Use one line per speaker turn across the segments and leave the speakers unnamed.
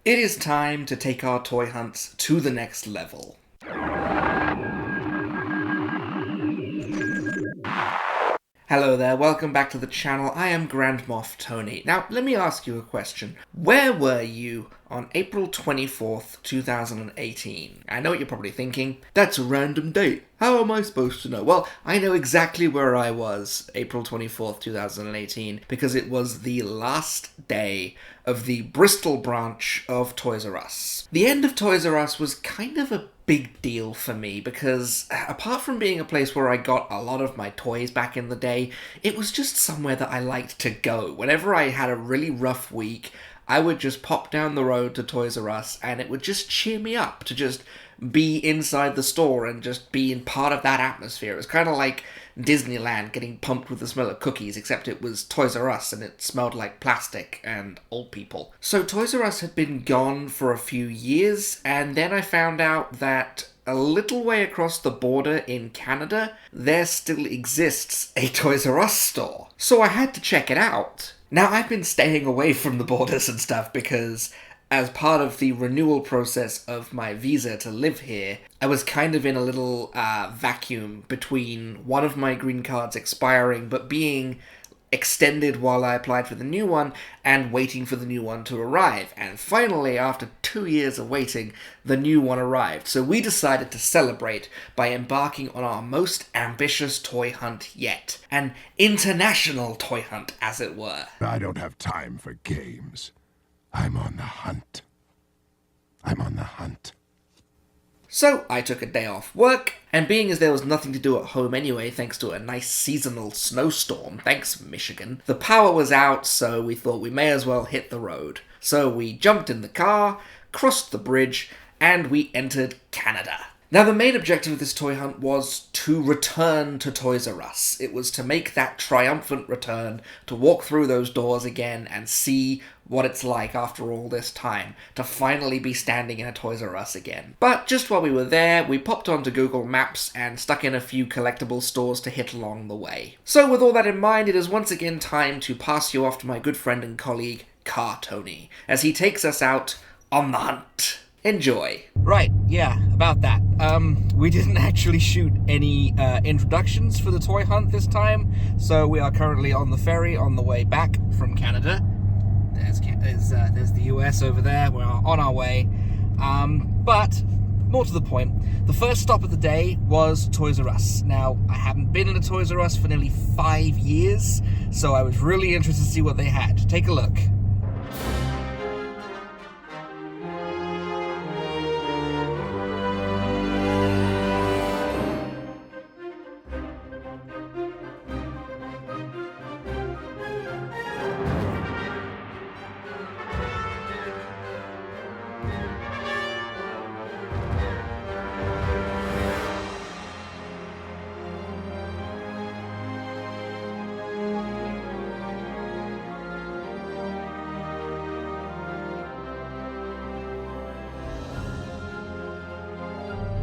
It is time to take our toy hunts to the next level. Hello there, welcome back to the channel. I am Grand Moff Tony. Now, let me ask you a question. Where were you on April 24th, 2018? I know what you're probably thinking. That's a random date. How am I supposed to know? Well, I know exactly where I was April 24th, 2018, because it was the last day of the Bristol branch of Toys R Us. The end of Toys R Us was kind of a big deal for me because apart from being a place where I got a lot of my toys back in the day, it was just somewhere that I liked to go. Whenever I had a really rough week, I would just pop down the road to Toys R Us and it would just cheer me up to just be inside the store and just be in part of that atmosphere. It was kind of like Disneyland getting pumped with the smell of cookies, except it was Toys R Us and it smelled like plastic and old people. So Toys R Us had been gone for a few years, and then I found out that a little way across the border in Canada, there still exists a Toys R Us store. So I had to check it out. Now, I've been staying away from the borders and stuff because as part of the renewal process of my visa to live here, I was kind of in a little vacuum between one of my green cards expiring but being extended while I applied for the new one and waiting for the new one to arrive. And finally, after 2 years of waiting, the new one arrived. So we decided to celebrate by embarking on our most ambitious toy hunt yet. An international toy hunt, as it were.
I don't have time for games. I'm on the hunt. I'm on the hunt.
So I took a day off work, and being as there was nothing to do at home anyway, thanks to a nice seasonal snowstorm, thanks Michigan, the power was out, so we thought we may as well hit the road. So we jumped in the car, crossed the bridge, and we entered Canada. Now, the main objective of this toy hunt was to return to Toys R Us. It was to make that triumphant return, to walk through those doors again and see what it's like after all this time, to finally be standing in a Toys R Us again. But just while we were there, we popped onto Google Maps and stuck in a few collectible stores to hit along the way. So with all that in mind, it is once again time to pass you off to my good friend and colleague, Car Tony, as he takes us out on the hunt. Enjoy. Right, yeah, about that. We didn't actually shoot any introductions for the toy hunt this time, so we are currently on the ferry on the way back from Canada. There's the US over there. We're on our way. But more to the point, the first stop of the day was Toys R Us. Now, I haven't been in a Toys R Us for nearly 5 years, so I was really interested to see what they had. Take a look.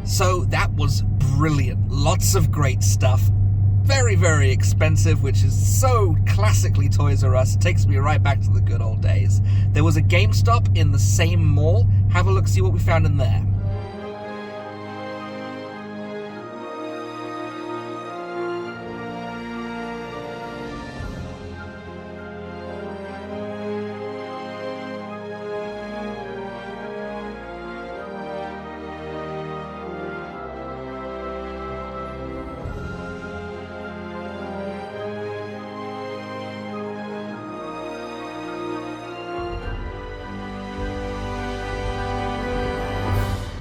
So that was brilliant. Lots of great stuff. Very, very expensive, which is so classically Toys R Us. Takes me right back to the good old days. There was a GameStop in the same mall. Have a look, see what we found in there.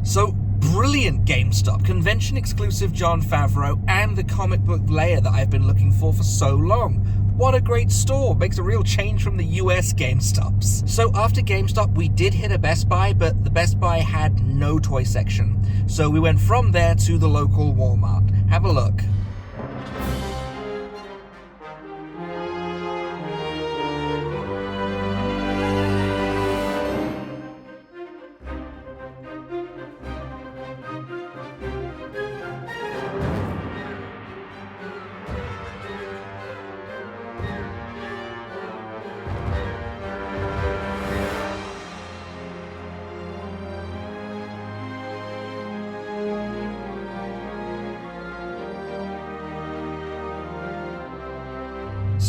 So, brilliant GameStop, convention-exclusive Jon Favreau, and the comic book layer that I've been looking for so long. What a great store. Makes a real change from the US GameStops. So after GameStop, we did hit a Best Buy, but the Best Buy had no toy section. So we went from there to the local Walmart. Have a look.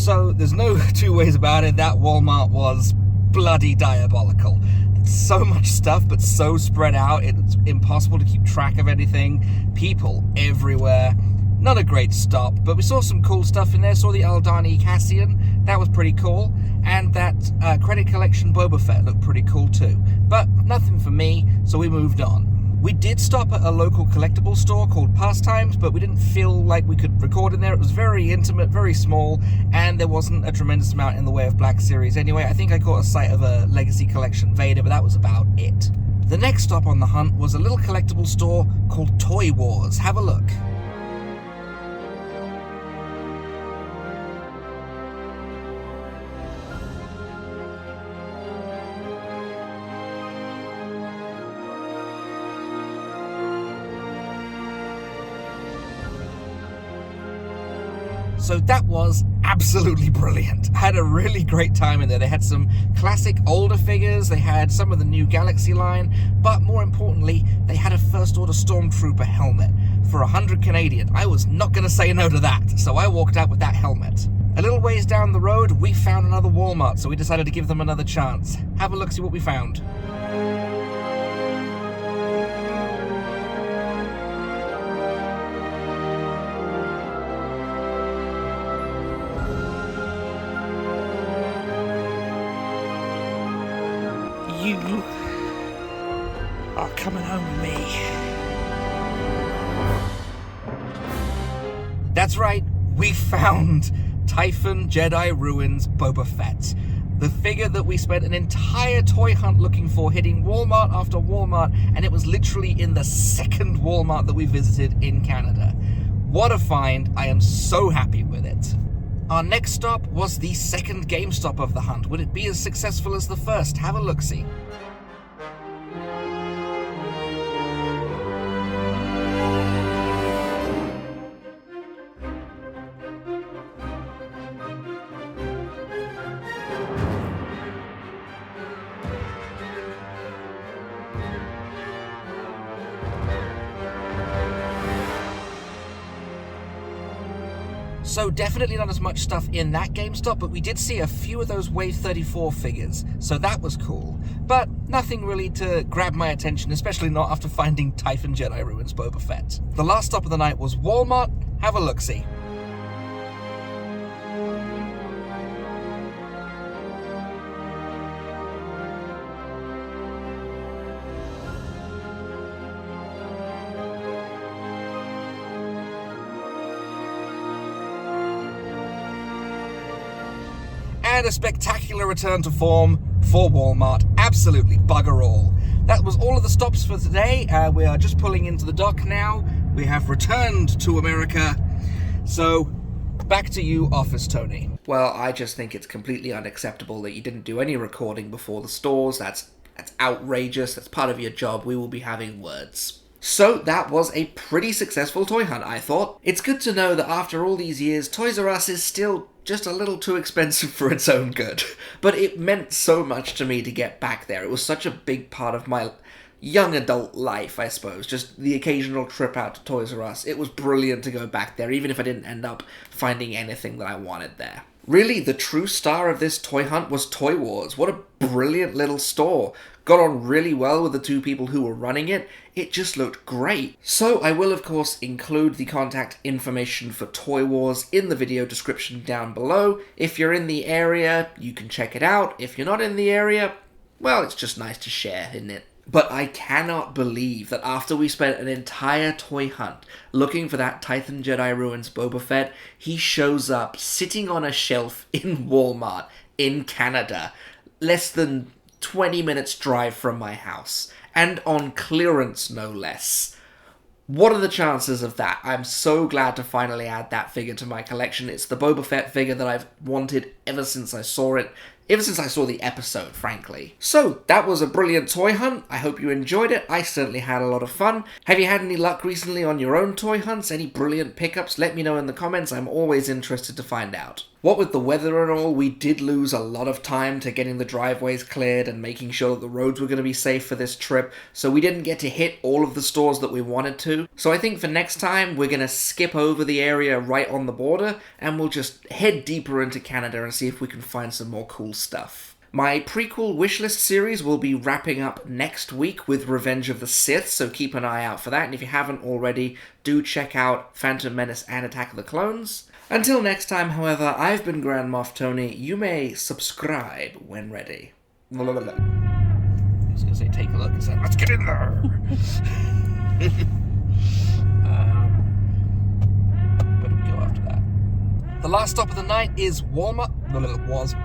So there's no two ways about it, that Walmart was bloody diabolical. So much stuff, but so spread out, it's impossible to keep track of anything. People everywhere. Not a great stop, but we saw some cool stuff in there. Saw the Aldani Cassian, that was pretty cool. And that credit collection Boba Fett looked pretty cool too. But nothing for me, so we moved on. We did stop at a local collectible store called Pastimes, but we didn't feel like we could record in there. It was very intimate, very small, and there wasn't a tremendous amount in the way of Black Series anyway. I think I caught a sight of a Legacy Collection Vader, but that was about it. The next stop on the hunt was a little collectible store called Toy Wars. Have a look. So that was absolutely brilliant. I had a really great time in there. They had some classic older figures, they had some of the new Galaxy line, but more importantly, they had a First Order Stormtrooper helmet for 100 Canadian. I was not going to say no to that, so I walked out with that helmet. A little ways down the road, we found another Walmart, so we decided to give them another chance. Have a look, see what we found. You are coming home with me. That's right, we found Typhon Jedi Ruins Boba Fett. The figure that we spent an entire toy hunt looking for, hitting Walmart after Walmart, and it was literally in the second Walmart that we visited in Canada. What a find, I am so happy with it. Our next stop was the second GameStop of the hunt. Would it be as successful as the first? Have a look-see. So definitely not as much stuff in that GameStop, but we did see a few of those Wave 34 figures, so that was cool. But nothing really to grab my attention, especially not after finding Typhon Jedi Ruins Boba Fett. The last stop of the night was Walmart. Have a look-see. And a spectacular return to form for Walmart. Absolutely bugger all. That was all of the stops for today. We are just pulling into the dock now. We have returned to America. So, back to you, Office Tony. Well, I just think it's completely unacceptable that you didn't do any recording before the stores. That's outrageous. That's part of your job. We will be having words. So that was a pretty successful toy hunt, I thought. It's good to know that after all these years, Toys R Us is still just a little too expensive for its own good. But it meant so much to me to get back there. It was such a big part of my young adult life, I suppose. Just the occasional trip out to Toys R Us. It was brilliant to go back there, even if I didn't end up finding anything that I wanted there. Really, the true star of this toy hunt was Toy Wars. What a brilliant little store. Got on really well with the two people who were running it. It just looked great. So I will of course include the contact information for Toy Wars in the video description down below. If you're in the area, you can check it out. If you're not in the area, well, it's just nice to share, isn't it? But I cannot believe that after we spent an entire toy hunt looking for that Typhon Jedi Ruins Boba Fett, he shows up sitting on a shelf in Walmart in Canada, less than 20 minutes drive from my house, and on clearance no less. What are the chances of that? I'm so glad to finally add that figure to my collection. It's the Boba Fett figure that I've wanted ever since I saw it. ever since I saw the episode, frankly. So, that was a brilliant toy hunt. I hope you enjoyed it. I certainly had a lot of fun. Have you had any luck recently on your own toy hunts? Any brilliant pickups? Let me know in the comments. I'm always interested to find out. What with the weather and all, we did lose a lot of time to getting the driveways cleared and making sure that the roads were going to be safe for this trip, so we didn't get to hit all of the stores that we wanted to. So I think for next time, we're going to skip over the area right on the border, and we'll just head deeper into Canada and see if we can find some more cool stuff. My prequel wishlist series will be wrapping up next week with Revenge of the Sith, so keep an eye out for that, and if you haven't already, do check out Phantom Menace and Attack of the Clones. Until next time, however, I've been Grand Moff Tony. You may subscribe when ready. I was going to say take a look and say, let's get in there! Where do we go after that? The last stop of the night is Walmart. Was.